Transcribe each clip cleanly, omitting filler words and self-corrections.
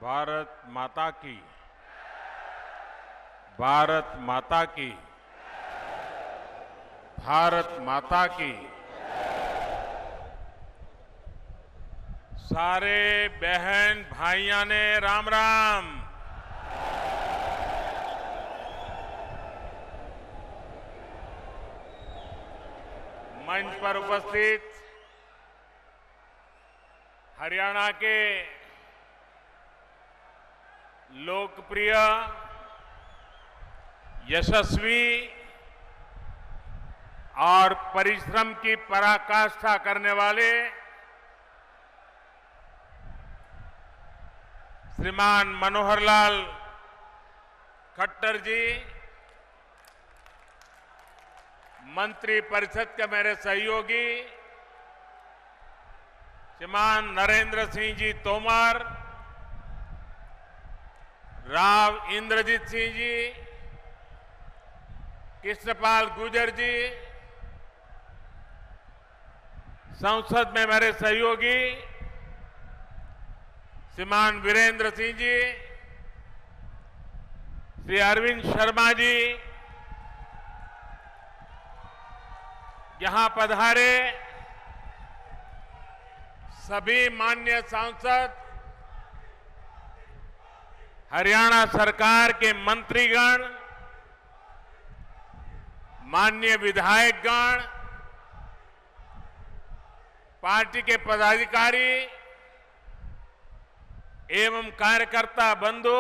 भारत माता की, भारत माता की, भारत माता की। सारे बहन भाइयों ने राम राम। मंच पर उपस्थित हरियाणा के लोकप्रिय, यशस्वी और परिश्रम की पराकाष्ठा करने वाले श्रीमान मनोहर लाल खट्टर जी, मंत्री परिषद के मेरे सहयोगी श्रीमान नरेंद्र सिंह जी तोमर, राव इंद्रजीत सिंह जी, कृष्णपाल गुर्जर जी, संसद में मेरे सहयोगी श्रीमान वीरेंद्र सिंह जी, श्री अरविंद शर्मा जी, यहां पधारे सभी माननीय सांसद, हरियाणा सरकार के मंत्रीगण, माननीय विधायकगण, पार्टी के पदाधिकारी एवं कार्यकर्ता बंधु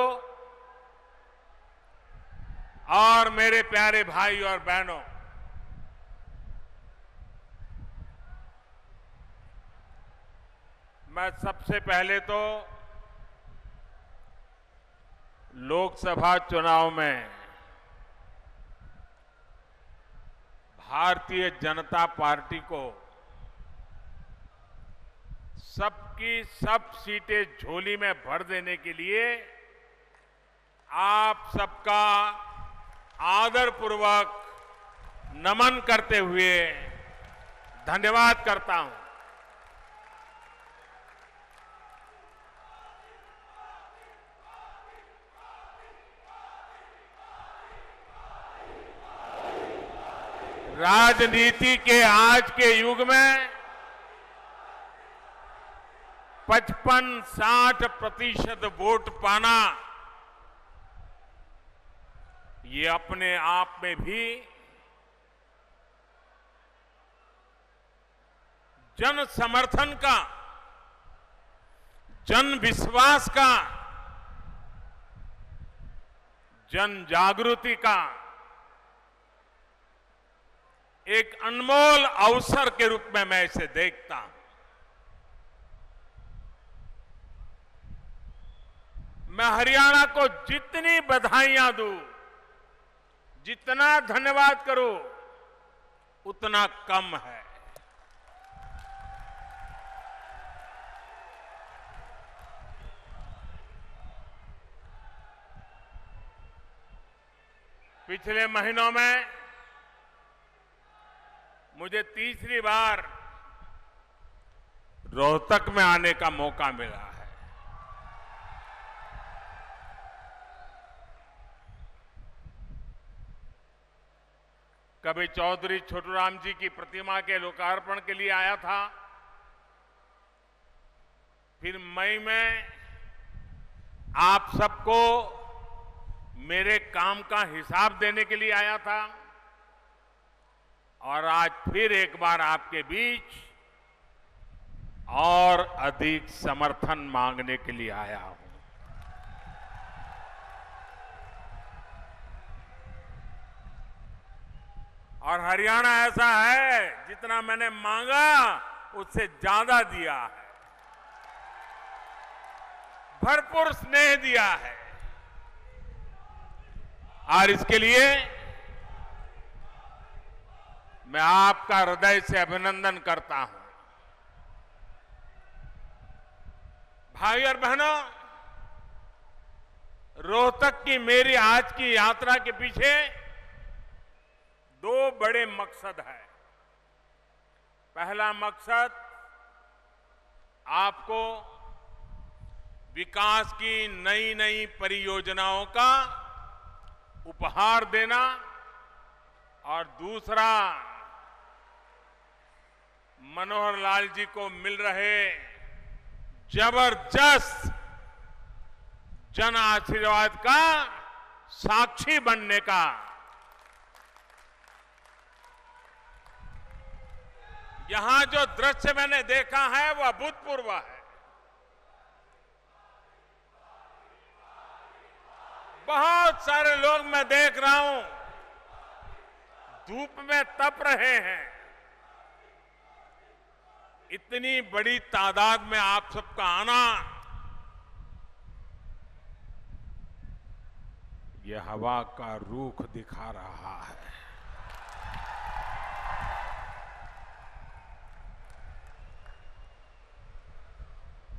और मेरे प्यारे भाई और बहनों, मैं सबसे पहले तो लोकसभा चुनाव में भारतीय जनता पार्टी को सबकी सब सीटें झोली में भर देने के लिए आप सबका आदरपूर्वक नमन करते हुए धन्यवाद करता हूं। राजनीति के आज के युग में 55-60% वोट पाना ये अपने आप में भी जन समर्थन का, जन विश्वास का, जन जागृति का एक अनमोल अवसर के रूप में मैं इसे देखता हूं। मैं हरियाणा को जितनी बधाइयां दूं, जितना धन्यवाद करूं, उतना कम है। पिछले महीनों में मुझे तीसरी बार रोहतक में आने का मौका मिला है। कभी चौधरी छोटूराम जी की प्रतिमा के लोकार्पण के लिए आया था, फिर मई में आप सबको मेरे काम का हिसाब देने के लिए आया था और आज फिर एक बार आपके बीच और अधिक समर्थन मांगने के लिए आया हूं। और हरियाणा ऐसा है, जितना मैंने मांगा उससे ज्यादा दिया है, भरपूर स्नेह दिया है और इसके लिए मैं आपका हृदय से अभिनंदन करता हूं। भाई और बहनों, रोहतक की मेरी आज की यात्रा के पीछे दो बड़े मकसद हैं। पहला मकसद आपको विकास की नई नई परियोजनाओं का उपहार देना और दूसरा मनोहर लाल जी को मिल रहे जबरदस्त जन आशीर्वाद का साक्षी बनने का। यहां जो दृश्य मैंने देखा है वह अभूतपूर्व है। बहुत सारे लोग मैं देख रहा हूं धूप में तप रहे हैं। इतनी बड़ी तादाद में आप सबका आना ये हवा का रुख दिखा रहा है।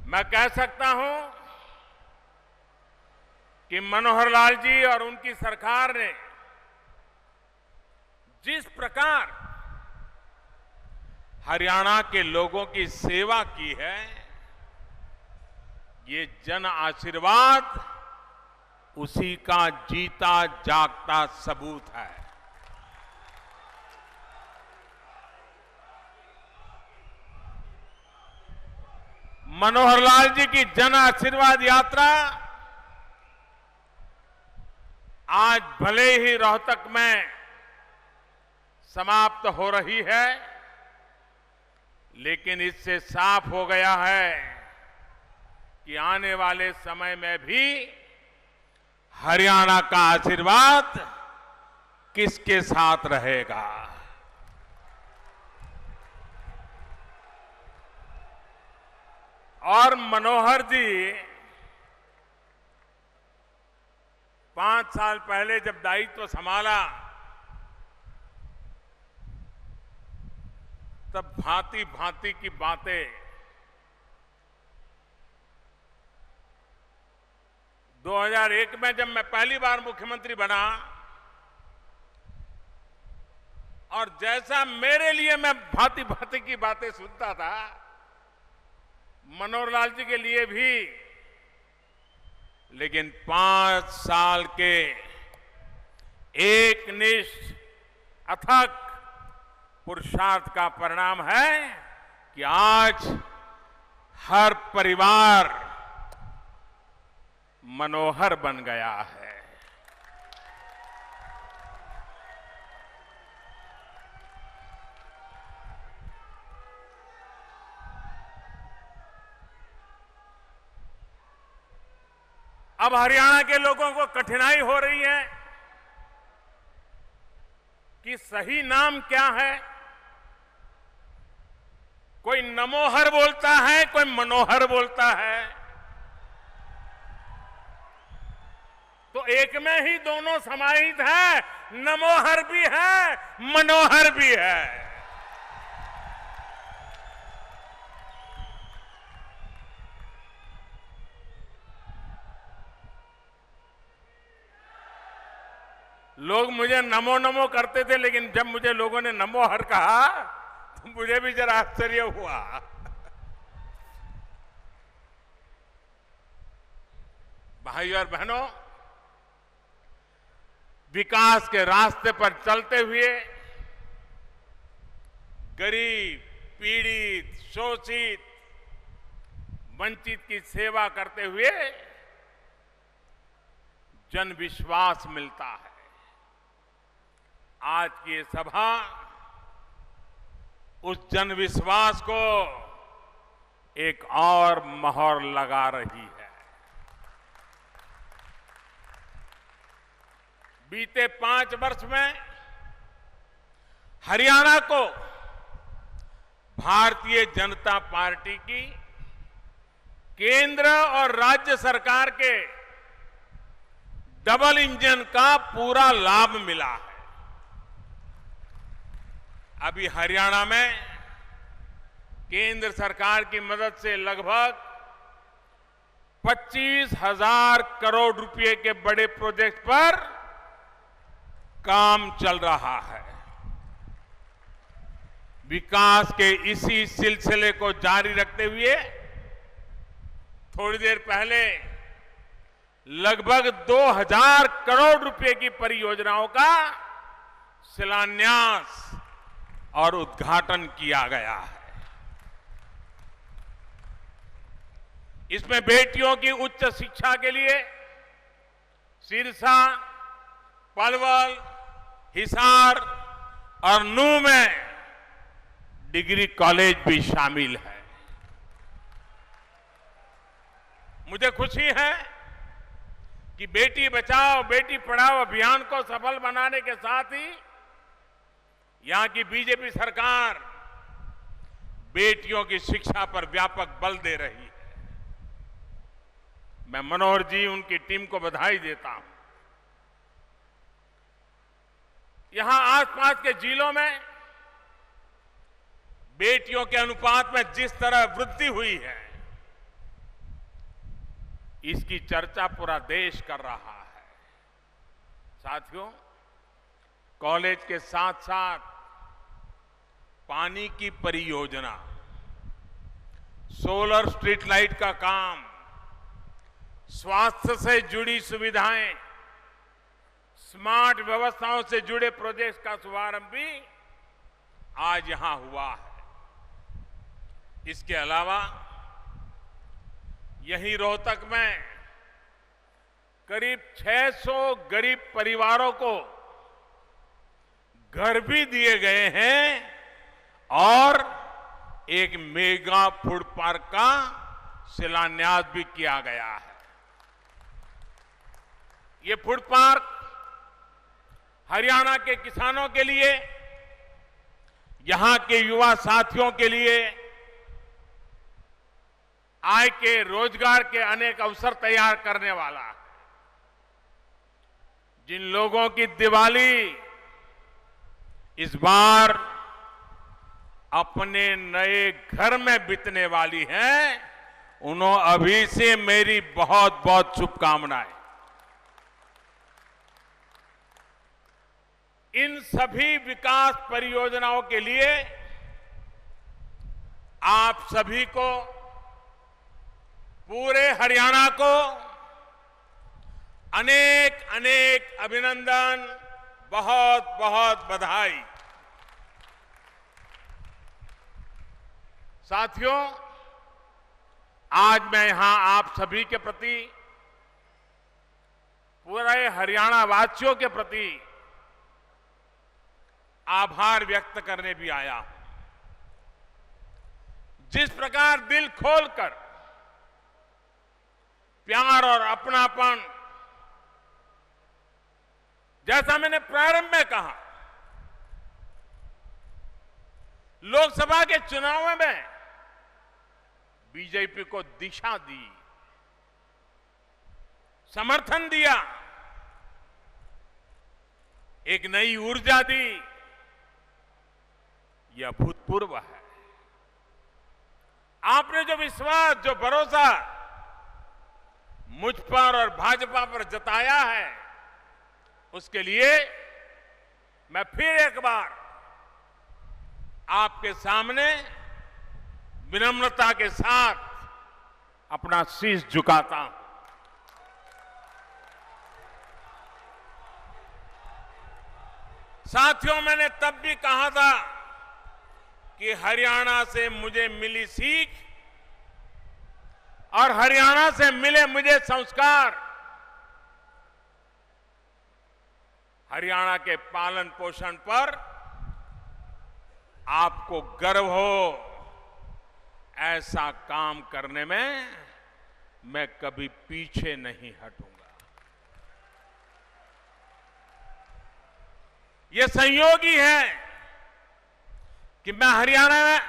मैं कह सकता हूं कि मनोहर लाल जी और उनकी सरकार ने जिस प्रकार हरियाणा के लोगों की सेवा की है, ये जन आशीर्वाद उसी का जीता जागता सबूत है। मनोहर लाल जी की जन आशीर्वाद यात्रा आज भले ही रोहतक में समाप्त हो रही है, लेकिन इससे साफ हो गया है कि आने वाले समय में भी हरियाणा का आशीर्वाद किसके साथ रहेगा। और मनोहर जी 5 साल पहले जब दायित्व संभाला तब भांति भांति की बातें 2001 में जब मैं पहली बार मुख्यमंत्री बना और जैसा मेरे लिए मैं भांति भांति की बातें सुनता था, मनोहर लाल जी के लिए भी, लेकिन 5 साल के एकनिष्ठ अथक पुरुषार्थ का परिणाम है कि आज हर परिवार मनोहर बन गया है। अब हरियाणा के लोगों को कठिनाई हो रही है कि सही नाम क्या है। कोई नमोहर बोलता है, कोई मनोहर बोलता है, तो एक में ही दोनों समाहित है। नमोहर भी है, मनोहर भी है। लोग मुझे नमो नमो करते थे, लेकिन जब मुझे लोगों ने नमोहर कहा तो मुझे भी जरा आश्चर्य हुआ। भाइयों और बहनों, विकास के रास्ते पर चलते हुए गरीब, पीड़ित, शोषित, वंचित की सेवा करते हुए जन विश्वास मिलता है। आज की ये सभा उस जन विश्वास को एक और मोहर लगा रही है। बीते 5 वर्ष में हरियाणा को भारतीय जनता पार्टी की केंद्र और राज्य सरकार के डबल इंजन का पूरा लाभ मिला है। अभी हरियाणा में केंद्र सरकार की मदद से लगभग 25,000 करोड़ रुपए के बड़े प्रोजेक्ट पर काम चल रहा है। विकास के इसी सिलसिले को जारी रखते हुए थोड़ी देर पहले लगभग 2000 करोड़ रुपए की परियोजनाओं का शिलान्यास और उद्घाटन किया गया है। इसमें बेटियों की उच्च शिक्षा के लिए सिरसा, पलवल, हिसार और नूंह में डिग्री कॉलेज भी शामिल है। मुझे खुशी है कि बेटी बचाओ बेटी पढ़ाओ अभियान को सफल बनाने के साथ ही यहां की बीजेपी सरकार बेटियों की शिक्षा पर व्यापक बल दे रही है। मैं मनोहर जी उनकी टीम को बधाई देता हूं। यहां आसपास के जिलों में बेटियों के अनुपात में जिस तरह वृद्धि हुई है, इसकी चर्चा पूरा देश कर रहा है। साथियों, कॉलेज के साथ साथ पानी की परियोजना, सोलर स्ट्रीट लाइट का काम, स्वास्थ्य से जुड़ी सुविधाएं, स्मार्ट व्यवस्थाओं से जुड़े प्रोजेक्ट का शुभारंभ भी आज यहां हुआ है। इसके अलावा यहीं रोहतक में करीब 600 गरीब परिवारों को घर भी दिए गए हैं और एक मेगा फूड पार्क का शिलान्यास भी किया गया है। ये फूड पार्क हरियाणा के किसानों के लिए, यहां के युवा साथियों के लिए आय के रोजगार के अनेक अवसर तैयार करने वाला है। जिन लोगों की दिवाली इस बार अपने नए घर में बीतने वाली है, उन्हें अभी से मेरी बहुत बहुत शुभकामनाएं। इन सभी विकास परियोजनाओं के लिए आप सभी को, पूरे हरियाणा को अनेक अनेक अभिनंदन, बहुत बहुत बधाई। साथियों, आज मैं यहां आप सभी के प्रति, पूरे हरियाणा वासियों के प्रति आभार व्यक्त करने भी आया हूं। जिस प्रकार दिल खोलकर प्यार और अपनापन, जैसा मैंने प्रारंभ में कहा, लोकसभा के चुनाव में बीजेपी को दिशा दी, समर्थन दिया, एक नई ऊर्जा दी, यह अभूतपूर्व है। आपने जो विश्वास, जो भरोसा मुझ पर और भाजपा पर जताया है, उसके लिए मैं फिर एक बार आपके सामने विनम्रता के साथ अपना शीश झुकाता हूं। साथियों, मैंने तब भी कहा था कि हरियाणा से मुझे मिली सीख और हरियाणा से मिले मुझे संस्कार हरियाणा के पालन पोषण पर आपको गर्व हो, ऐसा काम करने में मैं कभी पीछे नहीं हटूंगा। यह संयोग ही है कि मैं हरियाणा में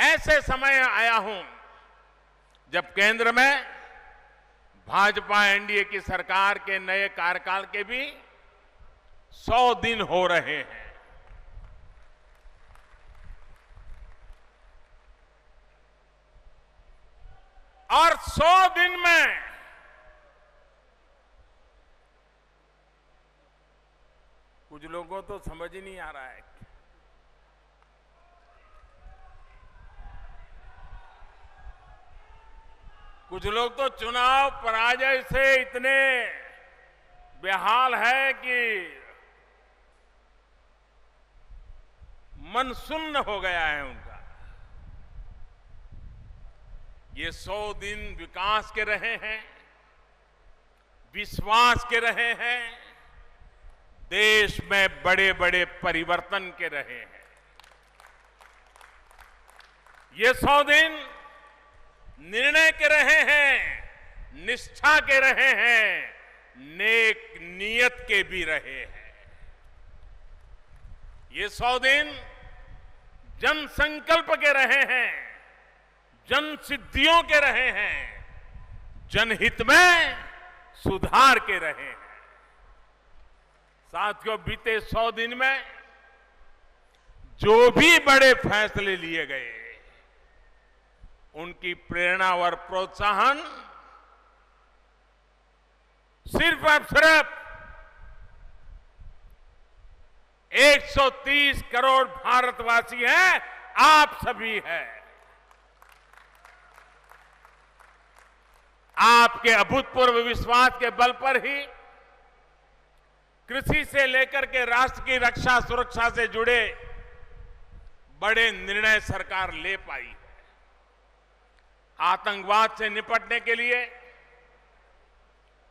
ऐसे समय आया हूं जब केंद्र में भाजपा एनडीए की सरकार के नए कार्यकाल के भी 100 दिन हो रहे हैं। और 100 दिन में कुछ लोगों तो समझ ही नहीं आ रहा है, कुछ लोग तो चुनाव पराजय से इतने बेहाल है कि मन सुन्न हो गया है उनका। ये 100 दिन विकास के रहे हैं, विश्वास के रहे हैं, देश में बड़े बड़े परिवर्तन के रहे हैं। ये 100 दिन निर्णय के रहे हैं, निष्ठा के रहे हैं, नेक नियत के भी रहे हैं। ये 100 दिन जन संकल्प के रहे हैं, जन सिद्धियों के रहे हैं, जनहित में सुधार के रहे हैं। साथियों, बीते 100 दिन में जो भी बड़े फैसले लिए गए, उनकी प्रेरणा और प्रोत्साहन सिर्फ और सिर्फ 130 करोड़ भारतवासी हैं, आप सभी हैं। आपके अभूतपूर्व विश्वास के बल पर ही कृषि से लेकर के राष्ट्र की रक्षा सुरक्षा से जुड़े बड़े निर्णय सरकार ले पाई है। आतंकवाद से निपटने के लिए,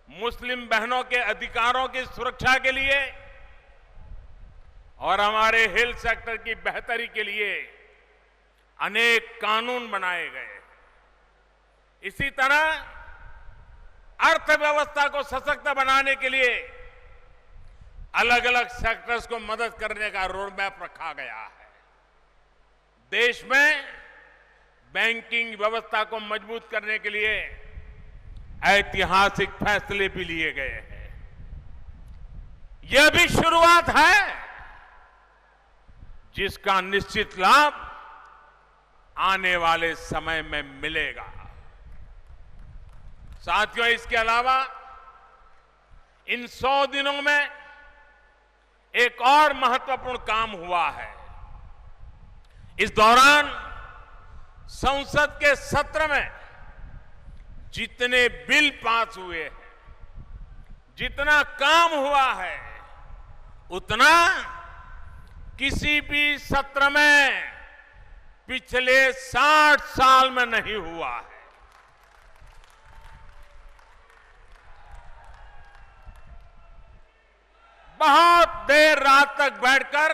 मुस्लिम बहनों के अधिकारों की सुरक्षा के लिए और हमारे हेल्थ सेक्टर की बेहतरी के लिए अनेक कानून बनाए गए। इसी तरह अर्थव्यवस्था को सशक्त बनाने के लिए अलग अलग सेक्टर्स को मदद करने का रोड मैप रखा गया है। देश में बैंकिंग व्यवस्था को मजबूत करने के लिए ऐतिहासिक फैसले भी लिए गए हैं। यह भी शुरुआत है जिसका निश्चित लाभ आने वाले समय में मिलेगा। साथियों, इसके अलावा इन 100 दिनों में एक और महत्वपूर्ण काम हुआ है। इस दौरान संसद के सत्र में जितने बिल पास हुए हैं, जितना काम हुआ है, उतना किसी भी सत्र में पिछले 60 साल में नहीं हुआ है। बहुत देर रात तक बैठकर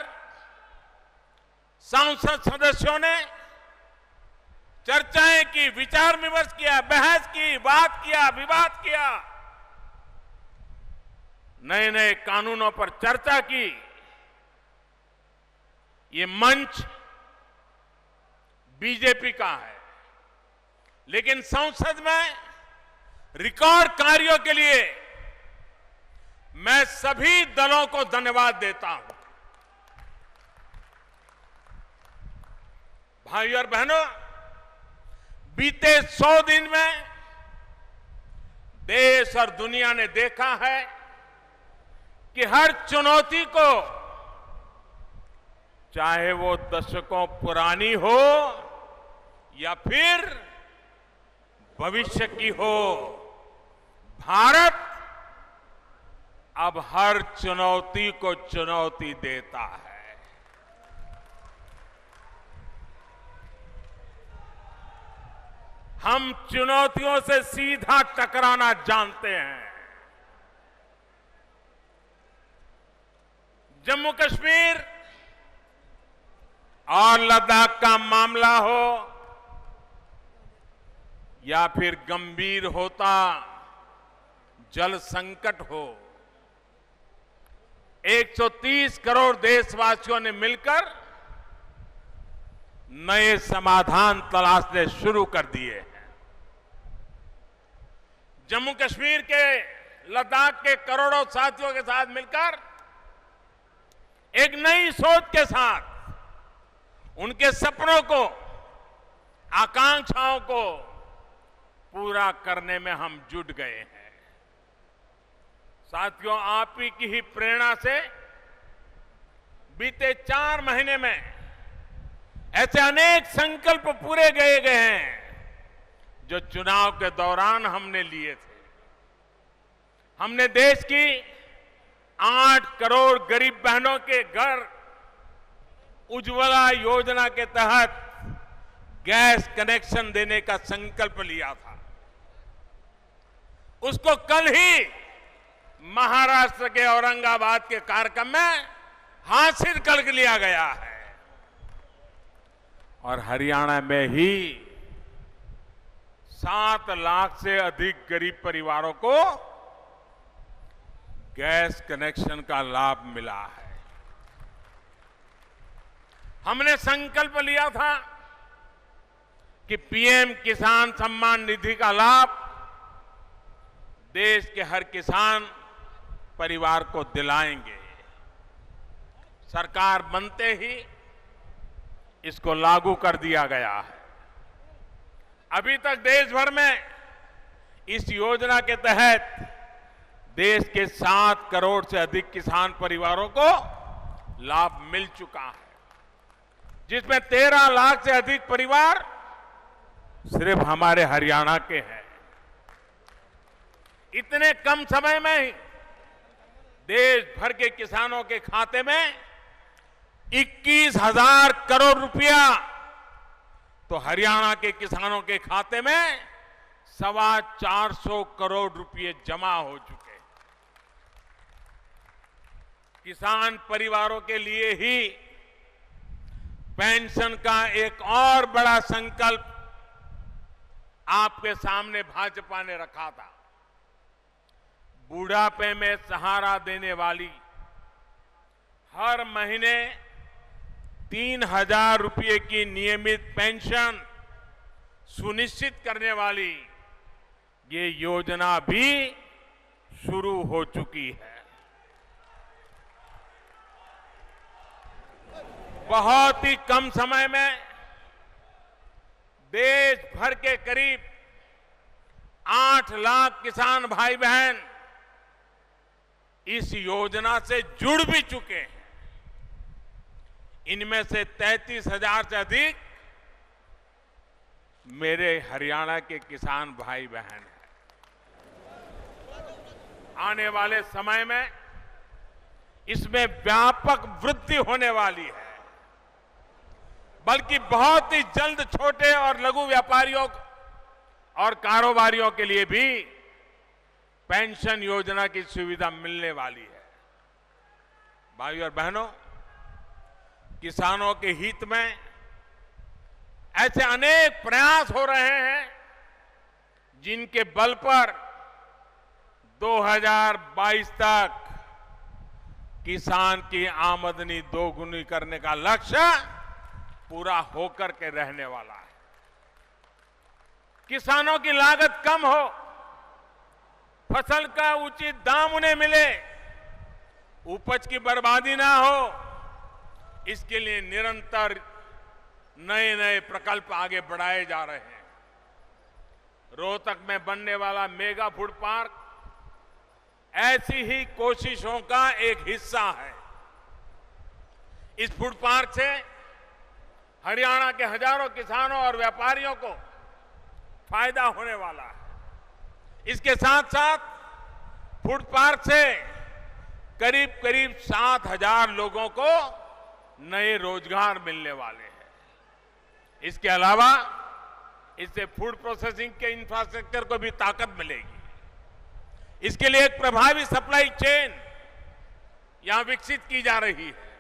सांसद सदस्यों ने चर्चाएं की, विचार विमर्श किया, बहस की, बात किया, विवाद किया, नए नए कानूनों पर चर्चा की। ये मंच बीजेपी का है, लेकिन संसद में रिकॉर्ड कार्यों के लिए मैं सभी दलों को धन्यवाद देता हूं। भाइयों और बहनों, बीते 100 दिन में देश और दुनिया ने देखा है कि हर चुनौती को, चाहे वो दशकों पुरानी हो या फिर भविष्य की हो, भारत अब हर चुनौती को चुनौती देता है। हम चुनौतियों से सीधा टकराना जानते हैं। जम्मू कश्मीर और लद्दाख का मामला हो या फिर गंभीर होता जल संकट हो, 130 करोड़ देशवासियों ने मिलकर नए समाधान तलाशने शुरू कर दिए हैं। जम्मू कश्मीर के, लद्दाख के करोड़ों साथियों के साथ मिलकर एक नई सोच के साथ उनके सपनों को, आकांक्षाओं को पूरा करने में हम जुट गए हैं। साथियों, आप ही की ही प्रेरणा से बीते 4 महीने में ऐसे अनेक संकल्प पूरे किए गए हैं जो चुनाव के दौरान हमने लिए थे। हमने देश की 8 करोड़ गरीब बहनों के घर उज्ज्वला योजना के तहत गैस कनेक्शन देने का संकल्प लिया था। उसको कल ही महाराष्ट्र के औरंगाबाद के कार्यक्रम में हासिल कर लिया गया है और हरियाणा में ही 7 लाख से अधिक गरीब परिवारों को गैस कनेक्शन का लाभ मिला है। हमने संकल्प लिया था कि पीएम किसान सम्मान निधि का लाभ देश के हर किसान परिवार को दिलाएंगे। सरकार बनते ही इसको लागू कर दिया गया है। अभी तक देश भर में इस योजना के तहत देश के 7 करोड़ से अधिक किसान परिवारों को लाभ मिल चुका है, जिसमें 13 लाख से अधिक परिवार सिर्फ हमारे हरियाणा के हैं। इतने कम समय में ही देश भर के किसानों के खाते में 21,000 करोड़ रुपया, तो हरियाणा के किसानों के खाते में 425 करोड़ रुपए जमा हो चुके हैं। किसान परिवारों के लिए ही पेंशन का एक और बड़ा संकल्प आपके सामने भाजपा ने रखा था। बुढ़ापे में सहारा देने वाली हर महीने 3,000 रुपये की नियमित पेंशन सुनिश्चित करने वाली ये योजना भी शुरू हो चुकी है। बहुत ही कम समय में देश भर के करीब 8 लाख किसान भाई बहन इस योजना से जुड़ भी चुके हैं। इनमें से 33,000 से अधिक मेरे हरियाणा के किसान भाई बहन हैं। आने वाले समय में इसमें व्यापक वृद्धि होने वाली है, बल्कि बहुत ही जल्द छोटे और लघु व्यापारियों और कारोबारियों के लिए भी पेंशन योजना की सुविधा मिलने वाली है। भाइयों और बहनों, किसानों के हित में ऐसे अनेक प्रयास हो रहे हैं जिनके बल पर 2022 तक किसान की आमदनी दोगुनी करने का लक्ष्य पूरा होकर के रहने वाला है। किसानों की लागत कम हो, फसल का उचित दाम उन्हें मिले, उपज की बर्बादी ना हो, इसके लिए निरंतर नए नए प्रकल्प आगे बढ़ाए जा रहे हैं। रोहतक में बनने वाला मेगा फूड पार्क ऐसी ही कोशिशों का एक हिस्सा है। इस फूड पार्क से हरियाणा के हजारों किसानों और व्यापारियों को फायदा होने वाला है। इसके साथ साथ फूड पार्क से करीब करीब 7,000 लोगों को नए रोजगार मिलने वाले हैं। इसके अलावा इससे फूड प्रोसेसिंग के इंफ्रास्ट्रक्चर को भी ताकत मिलेगी। इसके लिए एक प्रभावी सप्लाई चेन यहां विकसित की जा रही है।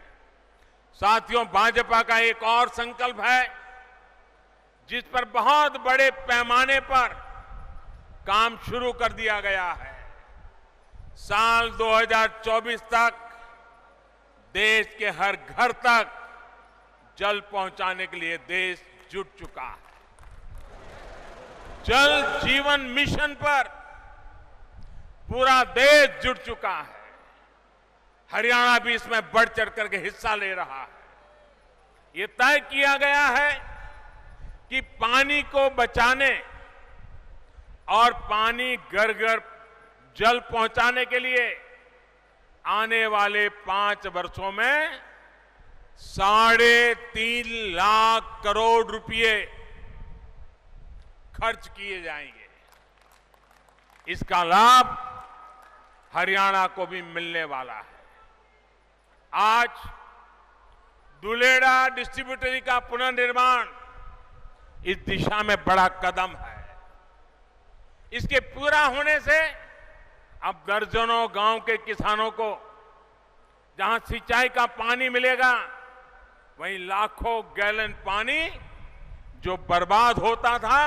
साथियों, भाजपा का एक और संकल्प है जिस पर बहुत बड़े पैमाने पर काम शुरू कर दिया गया है। साल 2024 तक देश के हर घर तक जल पहुंचाने के लिए देश जुट चुका है। जल जीवन मिशन पर पूरा देश जुट चुका है। हरियाणा भी इसमें बढ़ चढ़ करके हिस्सा ले रहा है। ये तय किया गया है कि पानी को बचाने और पानी घर घर जल पहुंचाने के लिए आने वाले 5 वर्षों में 3.5 लाख करोड़ रुपए खर्च किए जाएंगे। इसका लाभ हरियाणा को भी मिलने वाला है। आज दुलेड़ा डिस्ट्रीब्यूटरी का पुनर्निर्माण इस दिशा में बड़ा कदम है। इसके पूरा होने से अब दर्जनों गांव के किसानों को जहां सिंचाई का पानी मिलेगा, वहीं लाखों गैलन पानी जो बर्बाद होता था,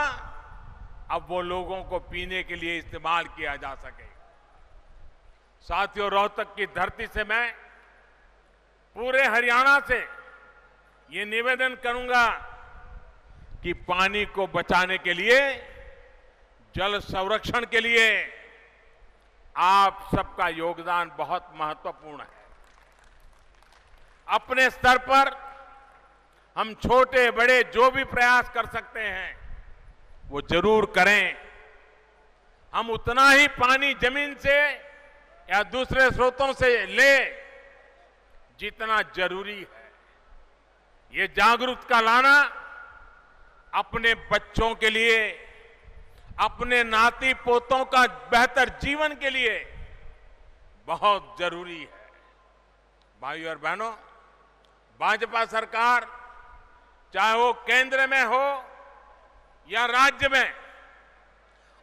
अब वो लोगों को पीने के लिए इस्तेमाल किया जा सकेगा। साथियों, रोहतक की धरती से मैं पूरे हरियाणा से ये निवेदन करूंगा कि पानी को बचाने के लिए, जल संरक्षण के लिए आप सबका योगदान बहुत महत्वपूर्ण है। अपने स्तर पर हम छोटे बड़े जो भी प्रयास कर सकते हैं वो जरूर करें। हम उतना ही पानी जमीन से या दूसरे स्रोतों से ले जितना जरूरी है। ये जागरूकता लाना अपने बच्चों के लिए, अपने नाती पोतों का बेहतर जीवन के लिए बहुत जरूरी है। भाइयों और बहनों, भाजपा सरकार चाहे वो केंद्र में हो या राज्य में,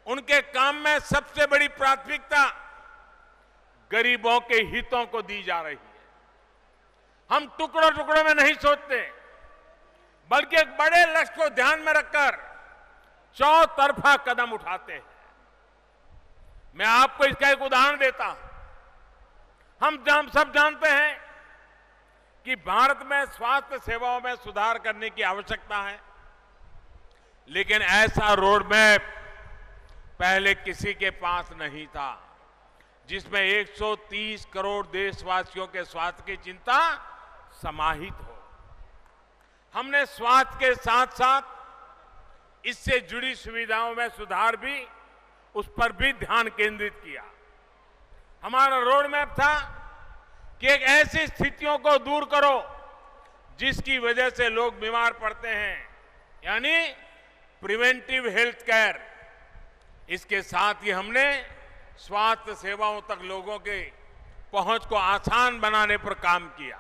उनके काम में सबसे बड़ी प्राथमिकता गरीबों के हितों को दी जा रही है। हम टुकड़ों टुकड़ों में नहीं सोचते, बल्कि एक बड़े लक्ष्य को ध्यान में रखकर चौतरफा कदम उठाते हैं। मैं आपको इसका एक उदाहरण देता हूं। हम सब जानते हैं कि भारत में स्वास्थ्य सेवाओं में सुधार करने की आवश्यकता है, लेकिन ऐसा रोड मैप पहले किसी के पास नहीं था जिसमें 130 करोड़ देशवासियों के स्वास्थ्य की चिंता समाहित हो। हमने स्वास्थ्य के साथ साथ इससे जुड़ी सुविधाओं में सुधार भी, उस पर भी ध्यान केंद्रित किया। हमारा रोड मैप था कि एक ऐसी स्थितियों को दूर करो जिसकी वजह से लोग बीमार पड़ते हैं, यानी प्रिवेंटिव हेल्थ केयर। इसके साथ ही हमने स्वास्थ्य सेवाओं तक लोगों के पहुंच को आसान बनाने पर काम किया,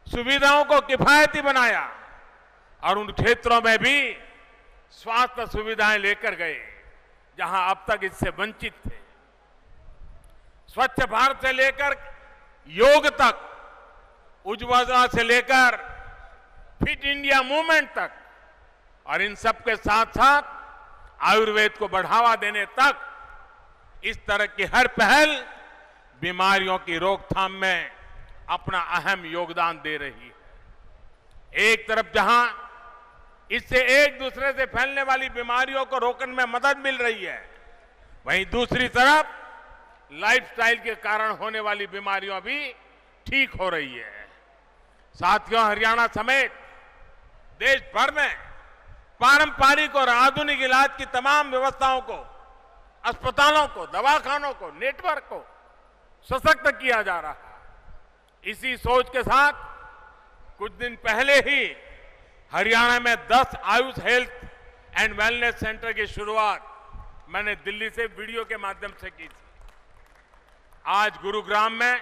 सुविधाओं को किफायती बनाया और उन क्षेत्रों में भी स्वास्थ्य सुविधाएं लेकर गए जहां अब तक इससे वंचित थे। स्वच्छ भारत से लेकर योग तक, उज्ज्वला से लेकर फिट इंडिया मूवमेंट तक, और इन सब के साथ साथ आयुर्वेद को बढ़ावा देने तक, इस तरह की हर पहल बीमारियों की रोकथाम में अपना अहम योगदान दे रही है। एक तरफ जहां इससे एक दूसरे से फैलने वाली बीमारियों को रोकने में मदद मिल रही है, वहीं दूसरी तरफ लाइफस्टाइल के कारण होने वाली बीमारियां भी ठीक हो रही है। साथियों, हरियाणा समेत देश भर में पारंपरिक और आधुनिक इलाज की तमाम व्यवस्थाओं को, अस्पतालों को, दवाखानों को, नेटवर्क को सशक्त किया जा रहा है। इसी सोच के साथ कुछ दिन पहले ही हरियाणा में 10 Ayush health and wellness centre की शुरुआत मैंने दिल्ली से वीडियो के माध्यम से की थी। आज गुरुग्राम में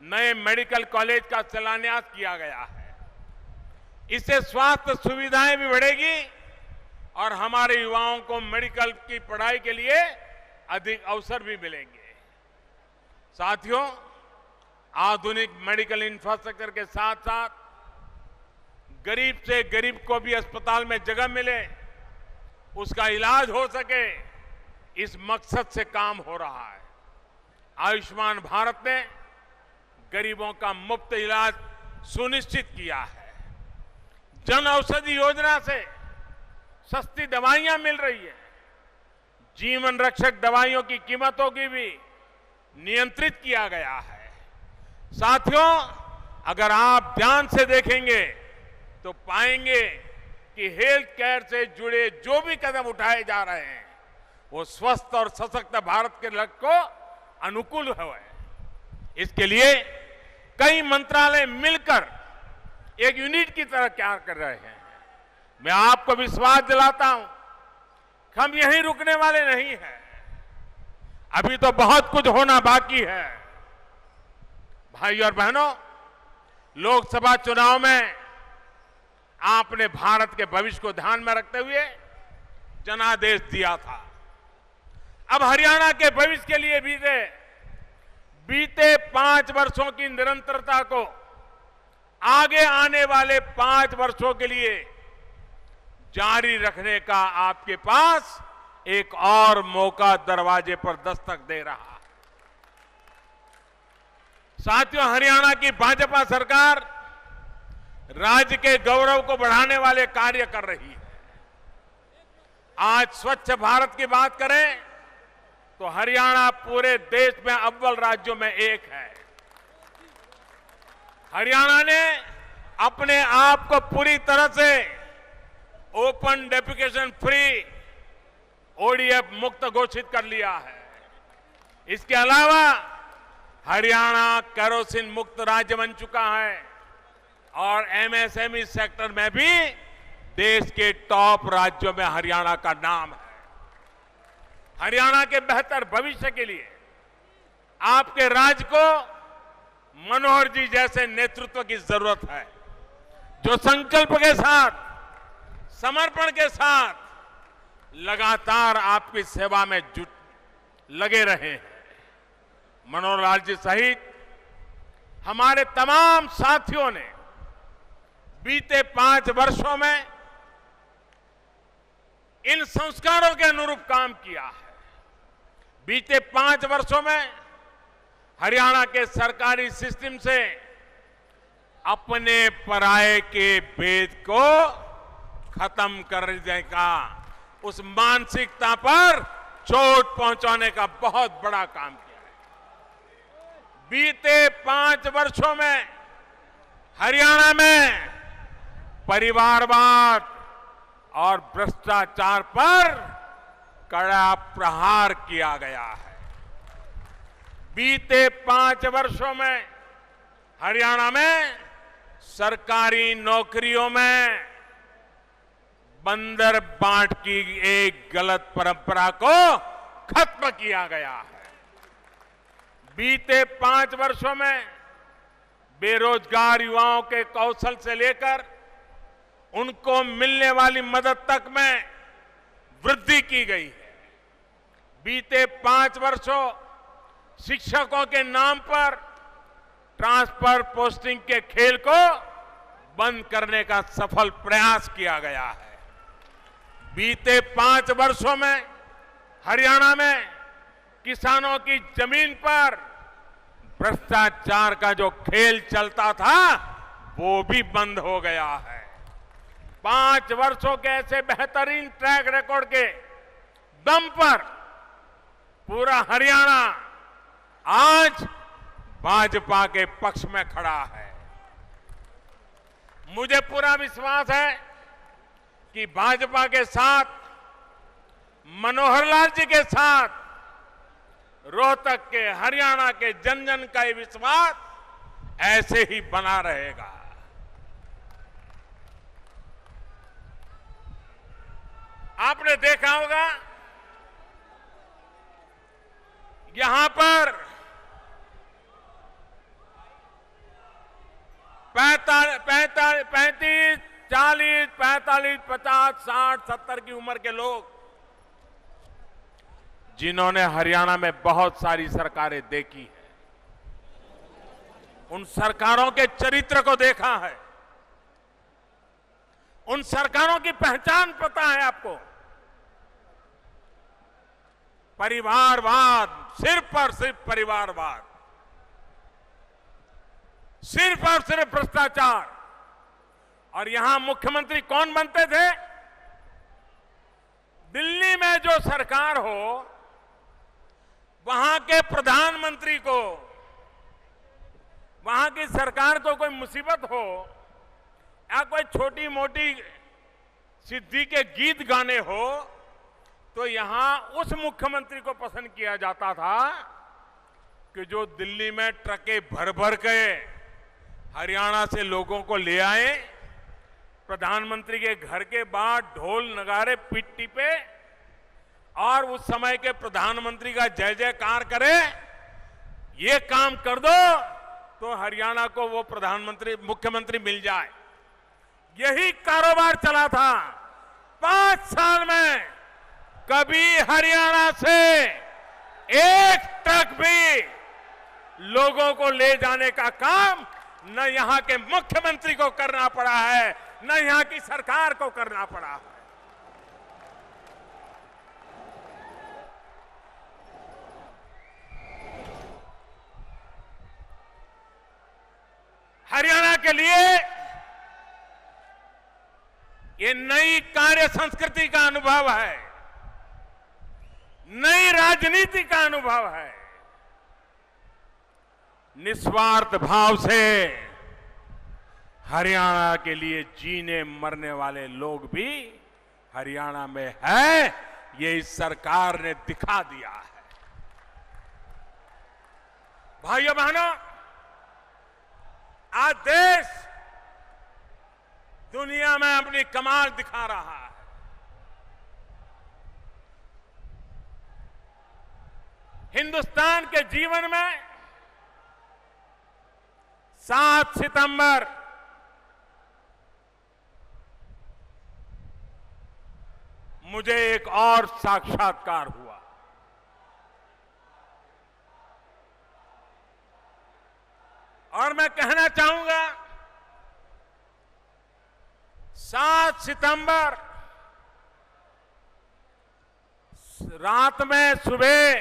नए मेडिकल कॉलेज का शिलान्यास किया गया है। इससे स्वास्थ्य सुविधाएं भी बढ़ेगी और हमारे युवाओं को मेडिकल की पढ़ाई के लिए अधिक अवसर भी मिलेंगे। साथियों, आधुनिक मेडिकल इंफ्रास्ट्रक्चर के साथ साथ गरीब से गरीब को भी अस्पताल में जगह मिले, उसका इलाज हो सके, इस मकसद से काम हो रहा है। आयुष्मान भारत ने गरीबों का मुफ्त इलाज सुनिश्चित किया है। जन औषधि योजना से सस्ती दवाइयां मिल रही है। जीवन रक्षक दवाइयों की कीमतों की भी नियंत्रित किया गया है। साथियों, अगर आप ध्यान से देखेंगे तो पाएंगे कि हेल्थ केयर से जुड़े जो भी कदम उठाए जा रहे हैं वो स्वस्थ और सशक्त भारत के लक्ष्य को अनुकूल है। इसके लिए कई मंत्रालय मिलकर एक यूनिट की तरह कार्य कर रहे हैं। मैं आपको विश्वास दिलाता हूं हम यहीं रुकने वाले नहीं हैं। अभी तो बहुत कुछ होना बाकी है। भाई और बहनों, लोकसभा चुनाव में आपने भारत के भविष्य को ध्यान में रखते हुए जनादेश दिया था। अब हरियाणा के भविष्य के लिए बीते 5 वर्षों की निरंतरता को आगे आने वाले 5 वर्षों के लिए जारी रखने का आपके पास एक और मौका दरवाजे पर दस्तक दे रहा है। साथियों, हरियाणा की भाजपा सरकार राज्य के गौरव को बढ़ाने वाले कार्य कर रही है। आज स्वच्छ भारत की बात करें तो हरियाणा पूरे देश में अव्वल राज्यों में एक है। हरियाणा ने अपने आप को पूरी तरह से ओपन डेफिकेशन फ्री ओडीएफ मुक्त घोषित कर लिया है। इसके अलावा हरियाणा केरोसिन मुक्त राज्य बन चुका है और एमएसएमई सेक्टर में भी देश के टॉप राज्यों में हरियाणा का नाम है। हरियाणा के बेहतर भविष्य के लिए आपके राज्य को मनोहर जी जैसे नेतृत्व की जरूरत है, जो संकल्प के साथ, समर्पण के साथ लगातार आपकी सेवा में लगे रहे हैं। मनोहर लाल जी सहित हमारे तमाम साथियों ने बीते 5 वर्षों में इन संस्कारों के अनुरूप काम किया है। बीते 5 वर्षों में हरियाणा के सरकारी सिस्टम से अपने पराये के भेद को खत्म करने का, उस मानसिकता पर चोट पहुंचाने का बहुत बड़ा काम किया है। बीते 5 वर्षों में हरियाणा में परिवारवाद और भ्रष्टाचार पर कड़ा प्रहार किया गया है। बीते 5 वर्षों में हरियाणा में सरकारी नौकरियों में बंदर बांट की एक गलत परंपरा को खत्म किया गया है। बीते 5 वर्षों में बेरोजगार युवाओं के कौशल से लेकर उनको मिलने वाली मदद तक में वृद्धि की गई है। बीते 5 वर्षों शिक्षकों के नाम पर ट्रांसफर पोस्टिंग के खेल को बंद करने का सफल प्रयास किया गया है। बीते 5 वर्षों में हरियाणा में किसानों की जमीन पर भ्रष्टाचार का जो खेल चलता था वो भी बंद हो गया है। 5 वर्षों के ऐसे बेहतरीन ट्रैक रिकॉर्ड के दम पर पूरा हरियाणा आज भाजपा के पक्ष में खड़ा है। मुझे पूरा विश्वास है कि भाजपा के साथ, मनोहर लाल जी के साथ रोहतक के, हरियाणा के जन जन का ये विश्वास ऐसे ही बना रहेगा। आपने देखा होगा यहां पर 35, 40, 45, 50, 60, 70 की उम्र के लोग जिन्होंने हरियाणा में बहुत सारी सरकारें देखी हैं, उन सरकारों के चरित्र को देखा है, उन सरकारों की पहचान पता है आपको। परिवारवाद, सिर्फ और सिर्फ परिवारवाद, सिर्फ और सिर्फ भ्रष्टाचार। और यहां मुख्यमंत्री कौन बनते थे? दिल्ली में जो सरकार हो, वहां के प्रधानमंत्री को, वहां की सरकार को कोई मुसीबत हो या कोई छोटी मोटी सिद्धि के गीत गाने हो, तो यहां उस मुख्यमंत्री को पसंद किया जाता था कि जो दिल्ली में ट्रकें भर भर के हरियाणा से लोगों को ले आए, प्रधानमंत्री के घर के बाहर ढोल नगारे पिट्टी पे बार उस समय के प्रधानमंत्री का जय जयकार करे, ये काम कर दो तो हरियाणा को वो प्रधानमंत्री मुख्यमंत्री मिल जाए। यही कारोबार चला था। 5 साल में कभी हरियाणा से एक ट्रक भी लोगों को ले जाने का काम न यहां के मुख्यमंत्री को करना पड़ा है, न यहां की सरकार को करना पड़ा है। हरियाणा के लिए ये नई कार्य संस्कृति का अनुभव है, नई राजनीति का अनुभव है। निस्वार्थ भाव से हरियाणा के लिए जीने मरने वाले लोग भी हरियाणा में है, ये इस सरकार ने दिखा दिया है। भाइयों बहनों, आज देश दुनिया में अपनी कमाल दिखा रहा है। हिंदुस्तान के जीवन में 7 सितंबर मुझे एक और साक्षात्कार हुआ। और मैं कहना चाहूंगा, 7 सितंबर रात में सुबह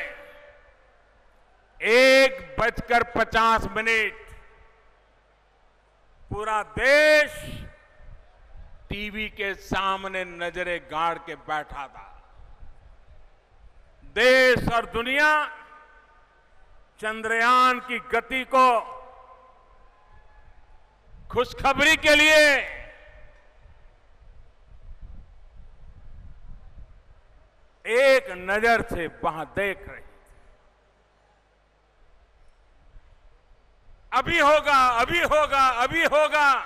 1:50 पूरा देश टीवी के सामने नजरें गाड़ के बैठा था। देश और दुनिया चंद्रयान की गति को खुशखबरी के लिए एक नजर से वहां देख रही। अभी होगा, अभी होगा, अभी होगा।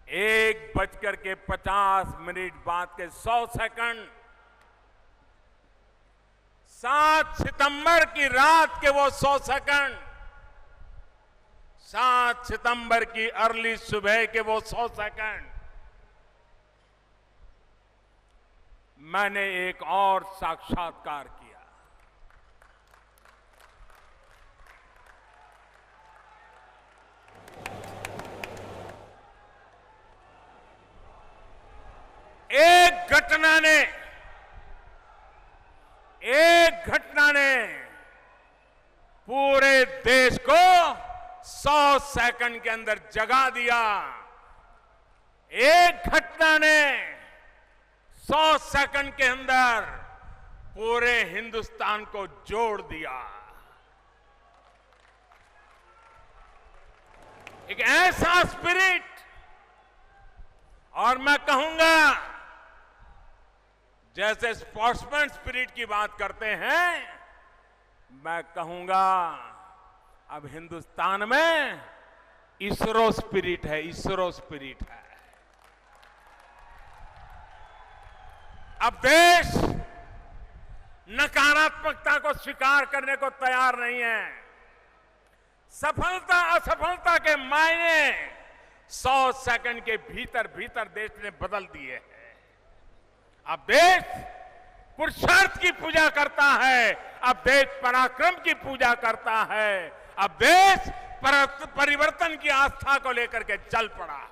1:50 बाद के 100 सेकंड 7 सितंबर की रात के वो 100 सेकंड, 7 सितंबर की अर्ली सुबह के वो 100 सेकंड, मैंने एक और साक्षात्कार किया। एक घटना ने पूरे देश को 100 सेकंड के अंदर जगा दिया। एक घटना ने 100 सेकंड के अंदर पूरे हिंदुस्तान को जोड़ दिया। एक ऐसा स्पिरिट, और मैं कहूंगा जैसे स्पोर्ट्समैन स्पिरिट की बात करते हैं, मैं कहूंगा अब हिंदुस्तान में इसरो स्पिरिट है, इसरो स्पिरिट है। अब देश नकारात्मकता को स्वीकार करने को तैयार नहीं है। सफलता असफलता के मायने 100 सेकंड के भीतर भीतर देश ने बदल दिए हैं। अब देश पुरुषार्थ की पूजा करता है, अब देश पराक्रम की पूजा करता है, अब देश परिवर्तन की आस्था को लेकर के चल पड़ा है।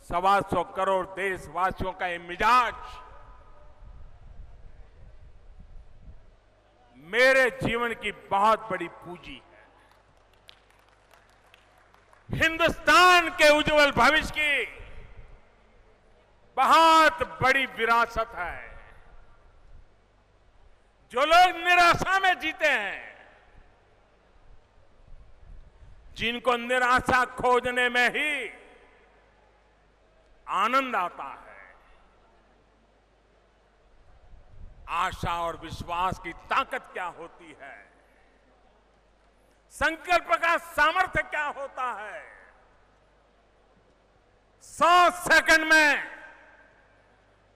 125 करोड़ देशवासियों का ये मिजाज मेरे जीवन की बहुत बड़ी पूंजी है। हिंदुस्तान के उज्जवल भविष्य की बहुत बड़ी विरासत है। जो लोग निराशा में जीते हैं, जिनको निराशा खोजने में ही आनंद आता है, आशा और विश्वास की ताकत क्या होती है, संकल्प का सामर्थ्य क्या होता है, 100 सेकंड में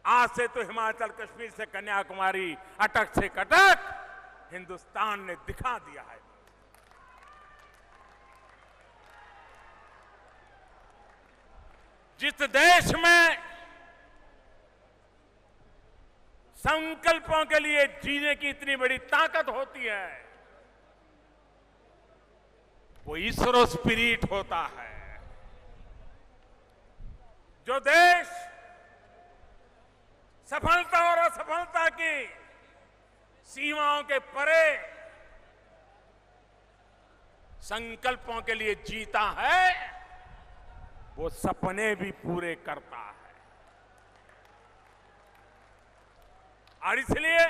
आज से तो हिमाचल कश्मीर से कन्याकुमारी, अटक से कटक हिंदुस्तान ने दिखा दिया है। जिस देश में संकल्पों के लिए जीने की इतनी बड़ी ताकत होती है, वो इसरो स्पिरिट होता है। जो देश सफलता और असफलता की सीमाओं के परे संकल्पों के लिए जीता है, वो सपने भी पूरे करता है। और इसलिए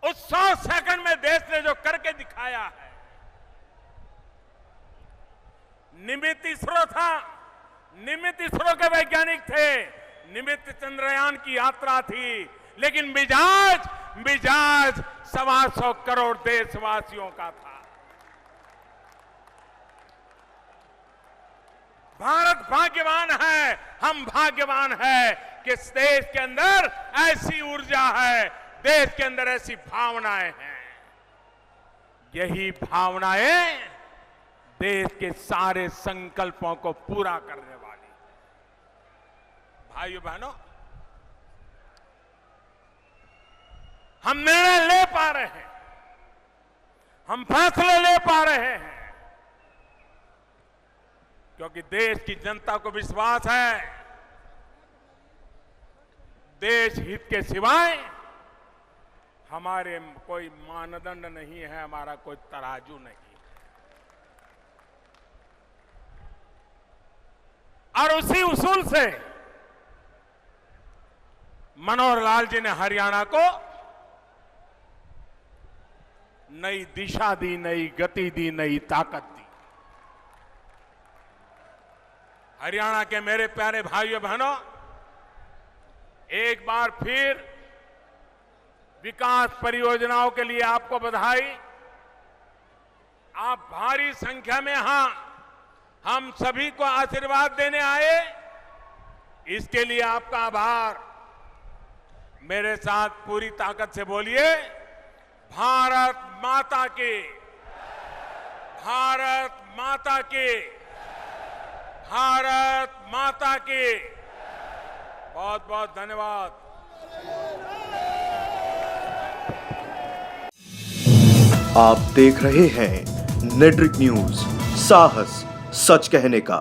उस 100 सेकंड में देश ने जो करके दिखाया है, निमित्त इसरो था, निमित्त इसरो के वैज्ञानिक थे, निमित्त चंद्रयान की यात्रा थी, लेकिन मिजाज 125 करोड़ देशवासियों का था। भारत भाग्यवान है, हम भाग्यवान है कि इस देश के अंदर ऐसी ऊर्जा है, देश के अंदर ऐसी भावनाएं हैं। यही भावनाएं देश के सारे संकल्पों को पूरा करने वाली। भाइयों बहनों, हम निर्णय ले पा रहे हैं, हम फैसले ले पा रहे हैं, क्योंकि देश की जनता को विश्वास है, देश हित के सिवाय हमारे कोई मानदंड नहीं है, हमारा कोई तराजू नहीं। और उसी उसूल से मनोहर लाल जी ने हरियाणा को नई दिशा दी, नई गति दी, नई ताकत दी। हरियाणा के मेरे प्यारे भाइयों बहनों, एक बार फिर विकास परियोजनाओं के लिए आपको बधाई। आप भारी संख्या में यहां हम सभी को आशीर्वाद देने आए, इसके लिए आपका आभार। मेरे साथ पूरी ताकत से बोलिए, भारत माता की, भारत माता की, भारत माता की। बहुत बहुत धन्यवाद। आप देख रहे हैं नेट्रिक न्यूज, साहस सच कहने का।